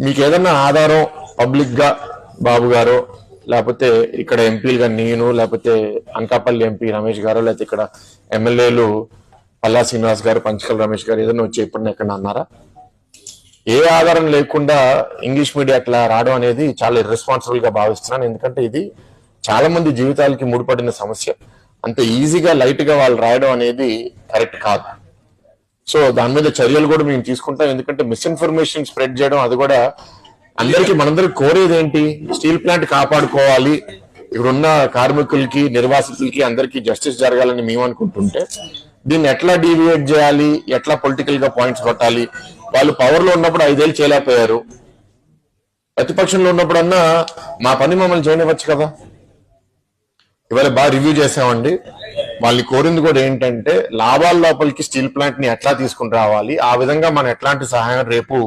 మీకు ఏదన్నా ఆధారం పబ్లిక్ గా బాబు గారు లేకపోతే ఇక్కడ ఎంపీలుగా నేను లేకపోతే అనకాపల్లి ఎంపీ రమేష్ గారు లేకపోతే ఇక్కడ ఎమ్మెల్యేలు పల్లా శ్రీనివాస్ గారు పంచకల్ రమేష్ గారు ఏదైనా వచ్చి ఎప్పుడన్నా ఎక్కడ అన్నారా? ఏ ఆధారం లేకుండా ఇంగ్లీష్ మీడియా అట్లా రావడం అనేది చాలా ఇర్రెస్పాన్సిబుల్ గా భావిస్తున్నాను. ఎందుకంటే ఇది చాలా మంది జీవితాలకి ముడిపడిన సమస్య. అంత ఈజీగా లైట్ గా వాళ్ళు రాయడం అనేది కరెక్ట్ కాదు. సో దాని మీద చర్యలు కూడా మేము తీసుకుంటాం. ఎందుకంటే మిస్ఇన్ఫర్మేషన్ స్ప్రెడ్ చేయడం అది కూడా అందరికి మనందరికి కోరేది ఏంటి? స్టీల్ ప్లాంట్ కాపాడుకోవాలి, ఇక్కడున్న కార్మికులకి నిర్వాసితులకి అందరికీ జస్టిస్ జరగాలని మేము అనుకుంటుంటే దీన్ని ఎట్లా డీవియేట్ చేయాలి, ఎట్లా పొలిటికల్ గా పాయింట్స్ కొట్టాలి. వాళ్ళు పవర్ లో ఉన్నప్పుడు 5 ఏళ్ళు చేయలేకపోయారు, ప్రతిపక్షంలో ఉన్నప్పుడన్నా మా పని మమ్మల్ని చేయనివ్వచ్చు కదా. ఇవాళ బాగా రివ్యూ చేసామండి. వాళ్ళని కోరింది కూడా ఏంటంటే లాభాల లోపలికి స్టీల్ ప్లాంట్ ని ఎట్లా తీసుకుని రావాలి, ఆ విధంగా మనం ఎట్లాంటి సహాయం రేపు